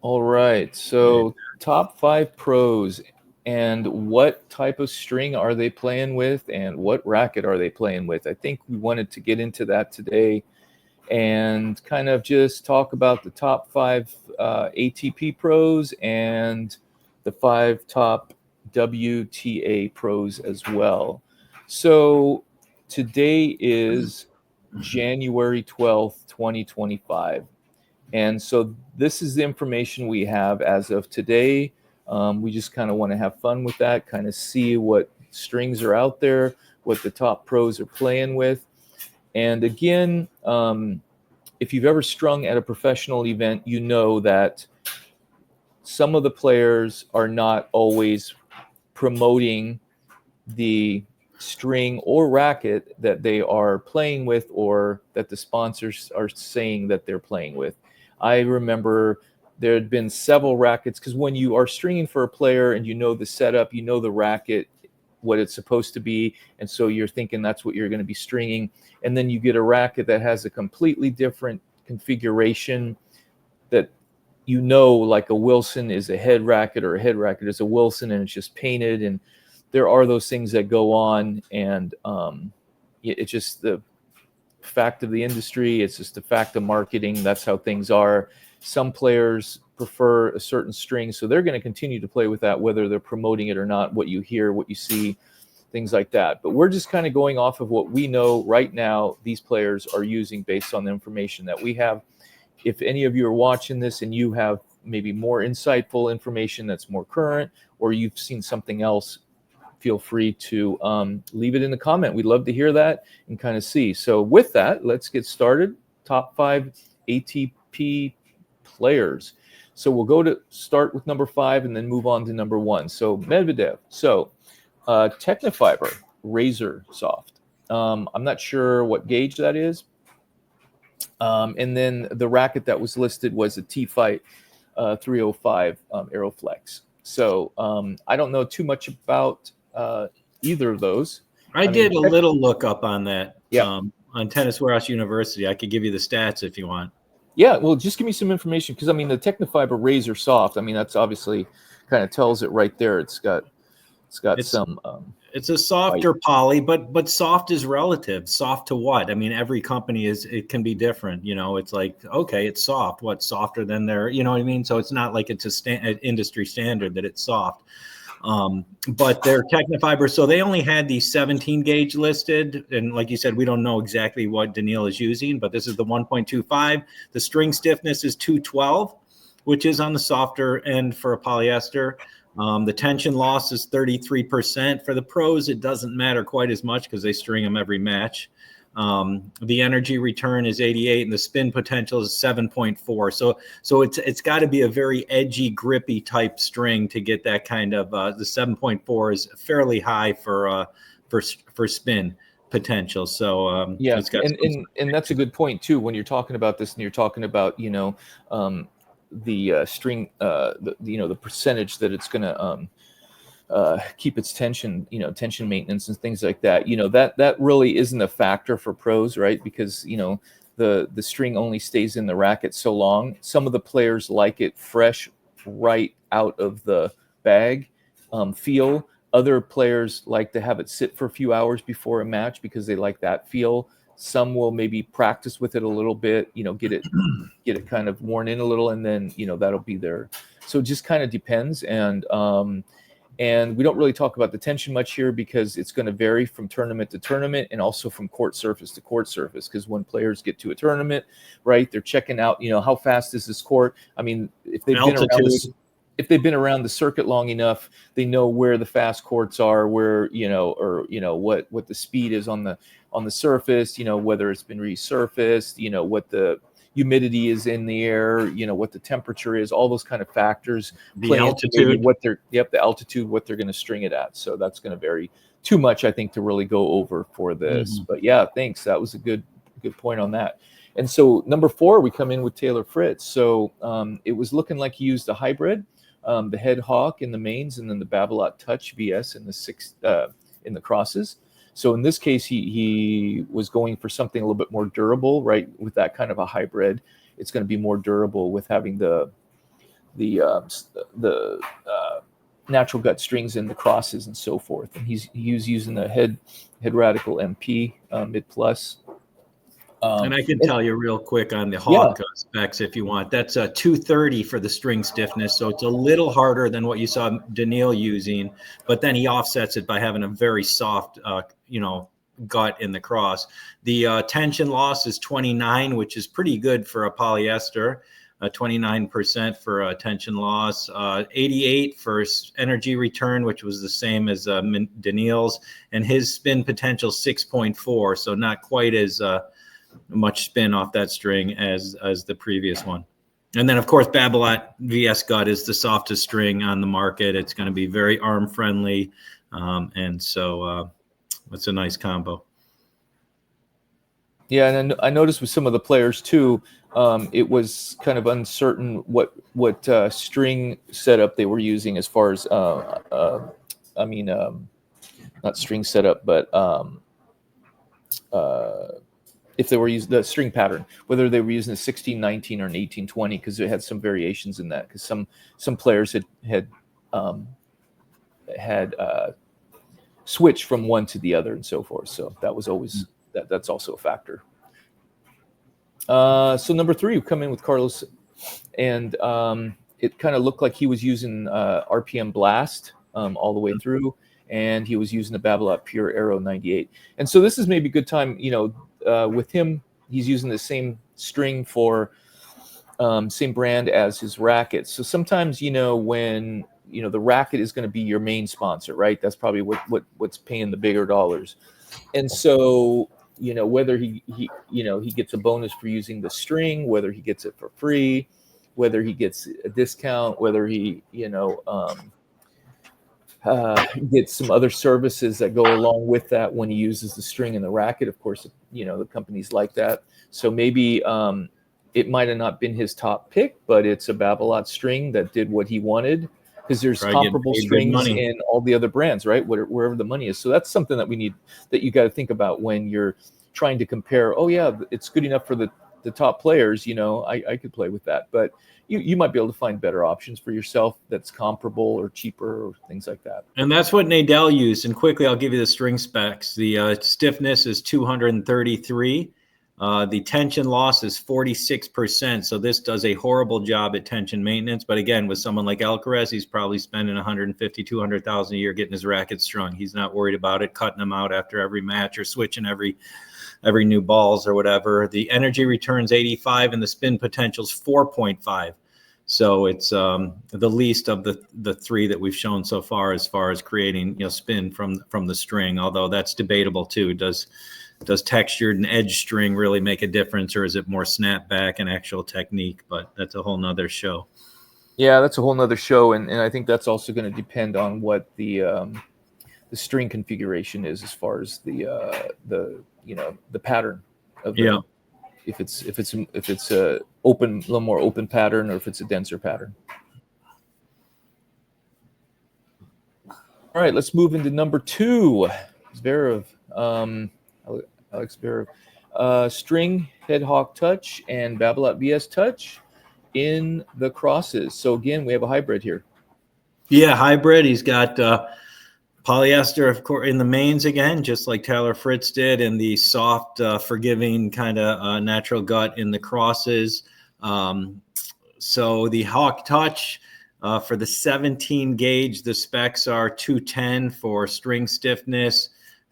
All right. So top five pros, and what type of string are they playing with, and what racket are they playing with? I think we wanted to get into that today and kind of just talk about the top five ATP pros and the five top WTA pros as well. So today is January 12th, 2025. And so this is the information we have as of today. We just kind of want to have fun with that, kind of see what strings are out there, what the top pros are playing with. And again, if you've ever strung at a professional event, you know that some of the players are not always promoting the string or racket that they are playing with, or that the sponsors are saying that they're playing with. I remember there had been several rackets, because when you are stringing for a player and you know the setup, you know the racket, what it's supposed to be, and so you're thinking that's what you're going to be stringing, and then you get a racket that has a completely different configuration, that like a Wilson is a head racket, or a head racket is a Wilson, and it's just painted. And there are those things that go on, and it's just the fact of the industry. It's just the fact of marketing. That's how things are. Some players prefer a certain string, so they're going to continue to play with that, whether they're promoting it or not, what you hear, what you see, things like that. But we're just kind of going off of what we know right now these players are using based on the information that we have. If any of you are watching this and you have maybe more insightful information that's more current, or you've seen something else, feel free to leave it in the comment. We'd love to hear that and kind of see. So with that, let's get started. Top five ATP players. So we'll go to start with number 5 and then move on to number 1. So Medvedev. So Technifiber Razor Soft. I'm not sure what gauge that is. And then the racket that was listed was a T-Fight 305 Aeroflex. So I don't know too much about either of those. I did a little look up on that. Yeah. On Tennis Warehouse University. I could give you the stats if you want. Yeah, well, just give me some information, because I mean the Technifiber Razor Soft, I mean that's obviously kind of tells it right there. It's got some. It's a softer poly, but soft is relative. Soft to what? I mean, every company it can be different. You know, it's like, okay, it's soft. What's softer than their, you know what I mean? So it's not like it's an industry standard that it's soft. But they're Technifiber, so they only had the 17 gauge listed, and like you said, we don't know exactly what Daniil is using, but this is the 1.25. The string stiffness is 212, which is on the softer end for a polyester. The tension loss is 33%. For the pros, it doesn't matter quite as much because they string them every match. The energy return is 88, and the spin potential is 7.4. So it's got to be a very edgy, grippy type string to get that kind of. The 7.4 is fairly high for spin potential. So yeah, it's got and that's a good point too when you're talking about this, and you're talking about the string, the percentage that it's going to keep its tension, tension maintenance and things like that. That really isn't a factor for pros, right? Because the string only stays in the racket so long. Some of the players like it fresh, right out of the bag feel. Other players like to have it sit for a few hours before a match because they like that feel. Some will maybe practice with it a little bit, get it kind of worn in a little, and then that'll be there. So it just kind of depends. And we don't really talk about the tension much here because it's going to vary from tournament to tournament, and also from court surface to court surface. Because when players get to a tournament, right, they're checking out, how fast is this court? I mean, if they've been around the circuit long enough, they know where the fast courts are, where what the speed is on the surface, whether it's been resurfaced, what the humidity is in the air, what the temperature is, all those kind of factors. The altitude, the altitude, what they're going to string it at. So that's going to vary too much, I think, to really go over for this. But yeah, thanks. That was a good point on that. And so number 4, we come in with Taylor Fritz. So it was looking like he used a hybrid, the Head Hawk in the mains, and then the Babolat Touch VS in the crosses. So in this case, he was going for something a little bit more durable, right? With that kind of a hybrid, it's going to be more durable with having the the natural gut strings and the crosses and so forth. And he was using the head radical MP mid plus. And I can tell you real quick on the Hawk specs if you want. That's a 230 for the string stiffness, so it's a little harder than what you saw Daniil using. But then he offsets it by having a very soft, gut in the cross. The tension loss is 29, which is pretty good for a polyester. 29% for tension loss, 88 for energy return, which was the same as Daniil's, and his spin potential 6.4, so not quite as much spin off that string as the previous one. And then, of course, Babolat VS Gut is the softest string on the market. It's going to be very arm friendly, and so it's a nice combo. Yeah, and I noticed with some of the players too, it was kind of uncertain what string setup they were using as far as not string setup, but if they were using the string pattern, whether they were using a 16-19 or an 18-20, because it had some variations in that. Because some players had switched from one to the other and so forth. So that was always that's also a factor. So number 3, we come in with Carlos, and it kind of looked like he was using RPM Blast all the way through, and he was using the Babolat Pure Aero 98. And so this is maybe a good time, with him, he's using the same string for same brand as his racket. So sometimes, when the racket is going to be your main sponsor, right? That's probably what's paying the bigger dollars. And so, whether he gets a bonus for using the string, whether he gets it for free, whether he gets a discount, whether he, get some other services that go along with that when he uses the string and the racket. Of course, the companies like that. So maybe it might have not been his top pick, but it's a Babolat string that did what he wanted, because there's comparable strings in all the other brands, right? Wherever the money is. So that's something that you got to think about when you're trying to compare. Oh yeah, it's good enough for the top players. I could play with that, but you might be able to find better options for yourself that's comparable or cheaper or things like that. And that's what Nadal used. And quickly, I'll give you the string specs. The stiffness is 233. The tension loss is 46%. So this does a horrible job at tension maintenance. But again, with someone like Alcaraz, he's probably spending $150,000, $200,000 a year getting his racket strung. He's not worried about it, cutting them out after every match or switching every new balls or whatever. The energy returns 85 and the spin potential is 4.5. So it's the least of the 3 that we've shown so far as creating spin from the string. Although that's debatable too. Does textured and edge string really make a difference, or is it more snapback and actual technique? But that's a whole nother show. Yeah, that's a whole nother show, and I think that's also going to depend on what the string configuration is as far as the pattern of if it's a little more open pattern, or if it's a denser pattern. All right, let's move into number 2. Zverev, Alex Zverev, string head Hawk touch and Babolat VS touch in the crosses. So again, we have a hybrid here. Yeah, hybrid. He's got polyester, of course, in the mains again, just like Taylor Fritz did, and the soft, forgiving kind of natural gut in the crosses. So the Hawk touch for the 17 gauge, the specs are 210 for string stiffness,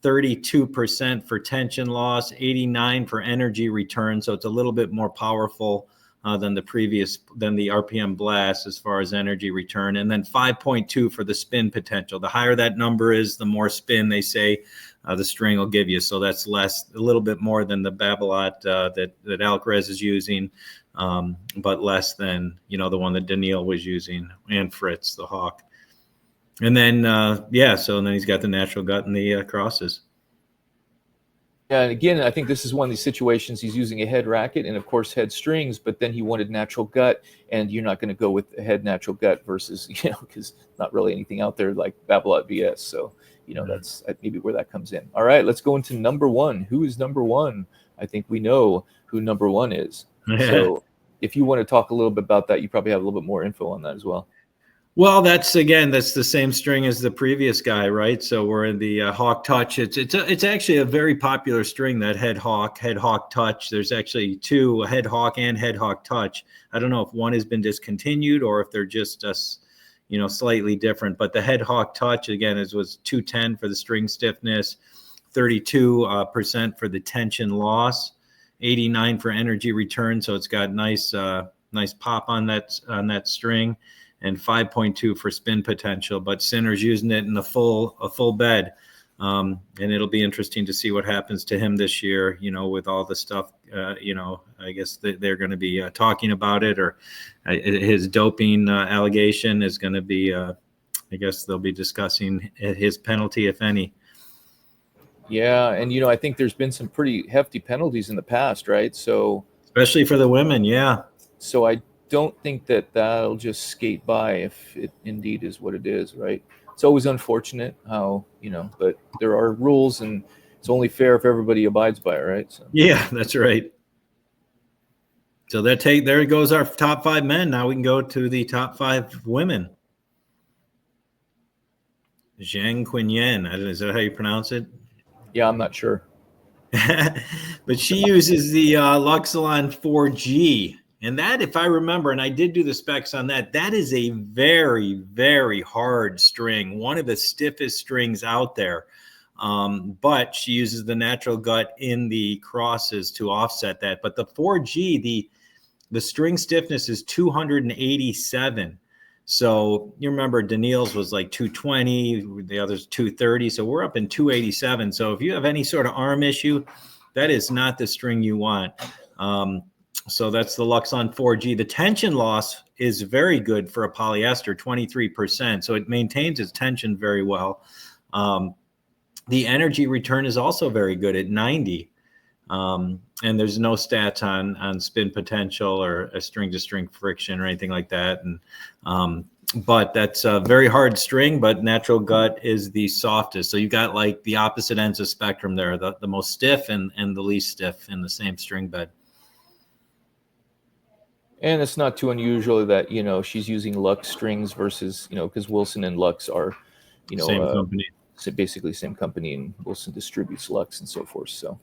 32% for tension loss, 89 for energy return. So it's a little bit more powerful than the RPM Blast as far as energy return, and then 5.2 for the spin potential. The higher that number is, the more spin they say the string will give you. So that's a little bit more than the Babolat that Alcaraz is using, but less than the one that Daniil was using, and Fritz, the Hawk. And then so then he's got the natural gut in the crosses. Yeah, and again, I think this is one of these situations. He's using a head racket and, of course, head strings, but then he wanted natural gut, and you're not going to go with a head natural gut versus, because not really anything out there like Babolat VS. So, that's maybe where that comes in. All right, let's go into number 1. Who is number 1? I think we know who number 1 is. So if you want to talk a little bit about that, you probably have a little bit more info on that as well. Well, that's the same string as the previous guy, right? So we're in the Hawk Touch. It's actually a very popular string, that Head Hawk Touch. There's actually two, Head Hawk and Head Hawk Touch. I don't know if one has been discontinued or if they're just slightly different. But the Head Hawk Touch, again, was 210 for the string stiffness, 32% for the tension loss, 89 for energy return. So it's got nice pop on that string, and 5.2 for spin potential. But Sinner's using it in a full bed. And it'll be interesting to see what happens to him this year, with all the stuff, I guess they're going to be talking about it, or his doping allegation is going to be, I guess they'll be discussing his penalty, if any. Yeah. And, I think there's been some pretty hefty penalties in the past, right? So, especially for the women. Yeah. So I don't think that'll just skate by if it indeed is what it is, right? It's always unfortunate how, but there are rules, and it's only fair if everybody abides by it, right? So. Yeah, that's right. So there goes our top 5 men. Now we can go to the top 5 women. Zhang Qinyan, is that how you pronounce it? Yeah, I'm not sure. But she uses the Luxilon 4G. And that, if I remember, and I did do the specs on that, that is a very, very hard string, one of the stiffest strings out there. But she uses the natural gut in the crosses to offset that. But the 4G, the string stiffness is 287. So you remember Daniil's was like 220, the other's 230. So we're up in 287. So if you have any sort of arm issue, that is not the string you want. So that's the Luxilon 4G. The tension loss is very good for a polyester, 23%. So it maintains its tension very well. The energy return is also very good at 90. And there's no stats on spin potential or a string-to-string friction or anything like that. And but that's a very hard string, but natural gut is the softest. So you've got like the opposite ends of spectrum there, the most stiff and the least stiff in the same string bed. And it's not too unusual that, she's using Lux strings versus, because Wilson and Lux are, same company. So basically same company, and Wilson distributes Lux and so forth. So,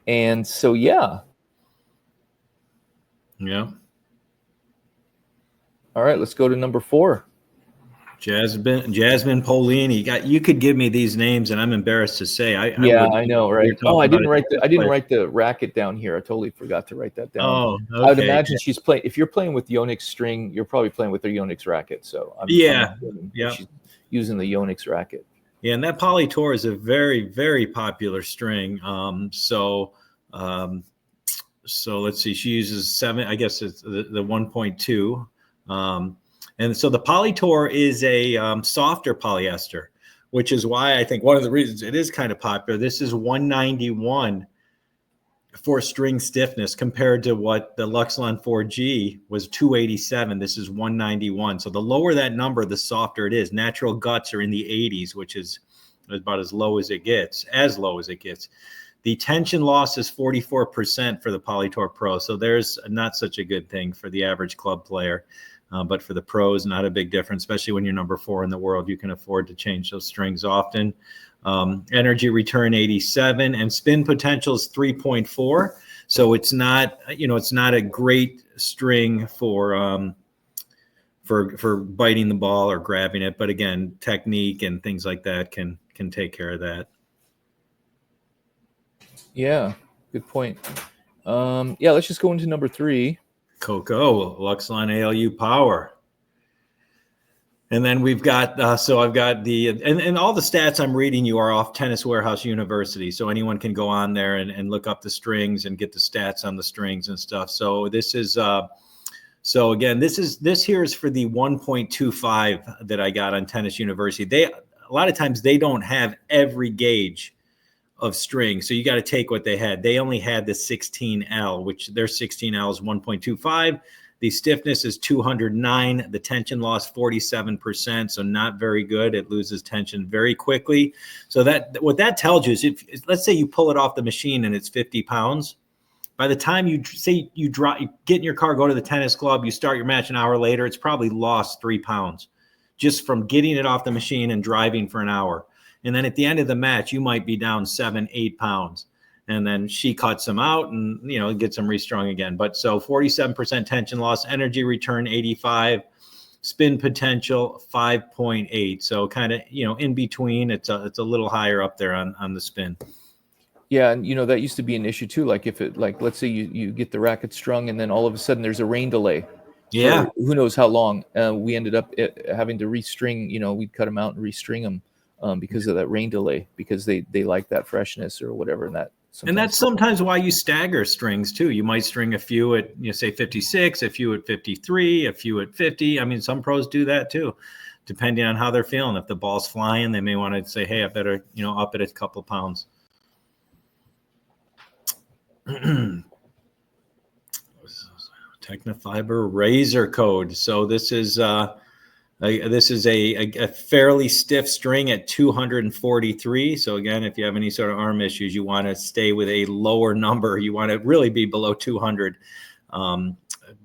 and so, yeah. Yeah. All right, let's go to number 4. Jasmine Polini. You could give me these names, and I'm embarrassed to say. I know, right? Oh, I didn't write the racket down here. I totally forgot to write that down. Oh, okay. I would imagine she's playing. If you're playing with Yonex string, you're probably playing with her Yonex racket. So she's using the Yonex racket. Yeah, and that Poly Tour is a very, very popular string. So let's see. She uses 7. I guess it's the 1.2. And so the Poly Tour is a softer polyester, which is why I think one of the reasons it is kind of popular. This is 191 for string stiffness compared to what the Luxilon 4G was 287. This is 191. So the lower that number, the softer it is. Natural guts are in the 80s, which is about as low as it gets, The tension loss is 44% for the Poly Tour Pro. So there's not such a good thing for the average club player. But for the pros, not a big difference, especially when you're number 4 in the world. You can afford to change those strings often. Energy return 87, and spin potential is 3.4. So it's not, it's not a great string for biting the ball or grabbing it. But again, technique and things like that can take care of that. Yeah, good point. Let's just go into number 3. Coco, Luxilon ALU Power. And then we've got, so I've got and all the stats I'm reading you are off Tennis Warehouse University. So anyone can go on there and look up the strings and get the stats on the strings and stuff. So this is, so again, this here is for the 1.25 that I got on Tennis University. A lot of times they don't have every gauge of string. So you got to take what they had. They only had the 16L, which their 16L is 1.25. The stiffness is 209. The tension loss 47%, so not very good. It loses tension very quickly. So what that tells you is if let's say you pull it off the machine and it's 50 pounds, by the time you say you get in your car, go to the tennis club, you start your match an hour later, it's probably lost 3 pounds just from getting it off the machine and driving for an hour. And then at the end of the match, you might be down 7, 8 pounds. And then she cuts them out and, gets them restrung again. But so 47% tension loss, energy return 85, spin potential 5.8. So kind of, in between, it's a little higher up there on the spin. Yeah, and that used to be an issue too. Like if let's say you get the racket strung and then all of a sudden there's a rain delay. Yeah. For who knows how long. We ended up having to restring, we'd cut them out and restring them because of that rain delay, because they like that freshness or whatever. And that's sometimes why you stagger strings too. You might string a few at, say 56, a few at 53, a few at 50. I mean, some pros do that too, depending on how they're feeling. If the ball's flying, they may want to say, hey, I better, up it a couple pounds. Technofiber Razor Code. So this is a fairly stiff string at 243. So again, if you have any sort of arm issues, you want to stay with a lower number. You want to really be below 200.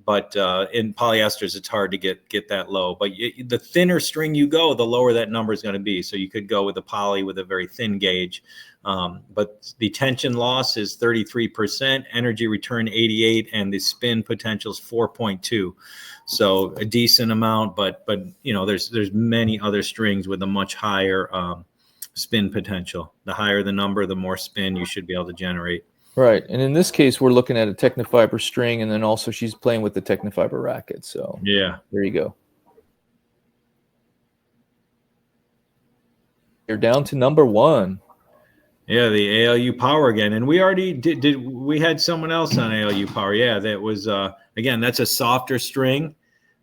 But in polyesters, it's hard to get that low. But the thinner string you go, the lower that number is going to be. So you could go with a poly with a very thin gauge. But the tension loss is 33%, energy return 88, and the spin potential is 4.2. So a decent amount, but there's many other strings with a much higher spin potential. The higher the number, the more spin you should be able to generate. Right, and in this case, we're looking at a Technofiber string, and then also she's playing with the Technofiber racket. So yeah, there you go. You're down to number 1. Yeah, the ALU Power again, and we already did. We had someone else on ALU Power. Yeah, that was again. That's a softer string.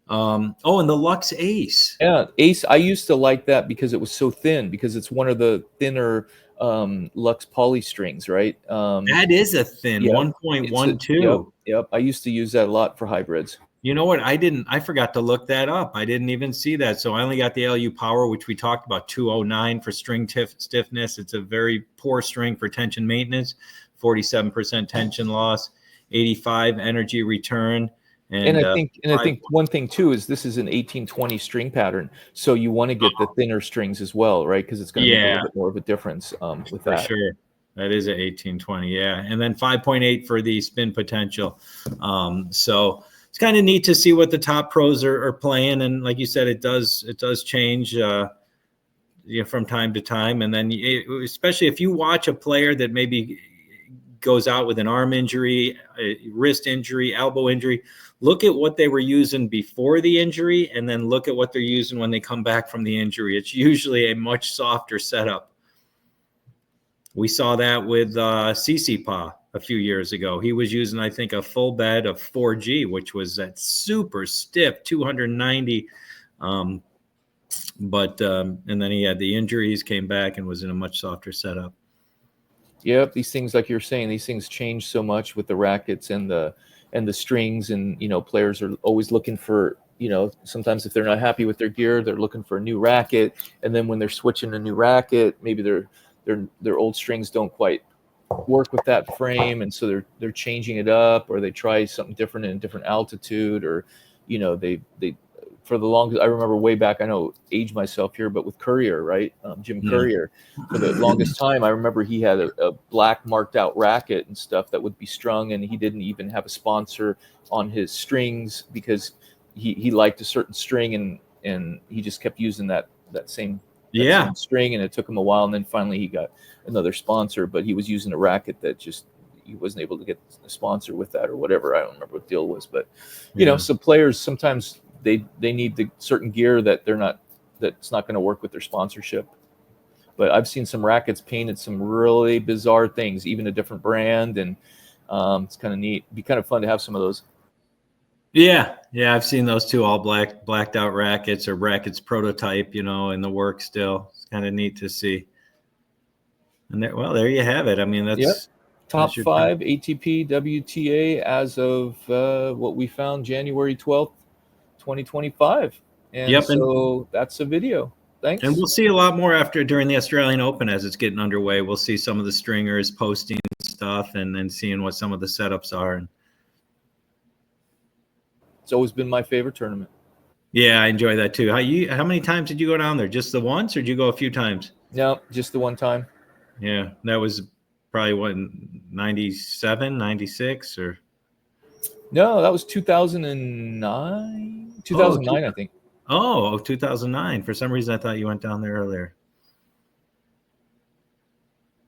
And the Lux Ace. Yeah, Ace. I used to like that because it was so thin. Because it's one of the thinner Lux poly strings, right? That is a thin 1.12. Yep. I used to use that a lot for hybrids. You know what? I forgot to look that up. I didn't even see that. So I only got the LU Power, which we talked about, 209 for string stiffness. It's a very poor string for tension maintenance, 47% tension loss, 85 energy return. And I think one thing too is this is an 1820 string pattern, so you want to get the thinner strings as well, right? Because it's going to make a little bit more of a difference with that. For sure. That is an 1820, yeah. And then 5.8 for the spin potential. So it's kind of neat to see what the top pros are playing, and like you said, it does change from time to time. And then especially if you watch a player that maybe goes out with an arm injury, a wrist injury, elbow injury, look at what they were using before the injury, and then look at what they're using when they come back from the injury. It's usually a much softer setup. We saw that with CCPA a few years ago. He was using, I think, a full bed of 4G, which was that super stiff 290. And then he had the injuries, came back, and was in a much softer setup. Yep, these things, like you're saying, these things change so much with the rackets and the strings, and players are always looking for, sometimes if they're not happy with their gear, they're looking for a new racket, and then when they're switching a new racket, maybe their old strings don't quite work with that frame, and so they're changing it up, or they try something different in a different altitude, or they for the longest, I remember way back, I know age myself here, but with Courier, right? Jim Courier, for the longest time, I remember he had a black marked out racket and stuff that would be strung, and he didn't even have a sponsor on his strings because he liked a certain string, and he just kept using that same string, and it took him a while, and then finally he got another sponsor, but he was using a racket that just he wasn't able to get a sponsor with that or whatever. I don't remember what the deal was, but so players sometimes they need the certain gear that's not going to work with their sponsorship. But I've seen some rackets painted some really bizarre things, even a different brand, and it's kind of neat. It'd be kind of fun to have some of those. Yeah, I've seen those too, all blacked out rackets, or rackets prototype, in the work still. It's kind of neat to see. And there you have it. I mean, that's top 5 ATP WTA as of what we found January 12th, 2025. And so that's a video. Thanks. And we'll see a lot more during the Australian Open as it's getting underway. We'll see some of the stringers posting stuff. stuff and seeing what some of the setups are. And It's always been my favorite tournament. yeah, I enjoy that too. How many times did you go down there? Just the once, or did you go a few times? No, just the one time. Yeah, that was probably what, 97, 96 or No, that was 2009. oh, 2009, I think. oh, 2009. For some reason I thought you went down there earlier.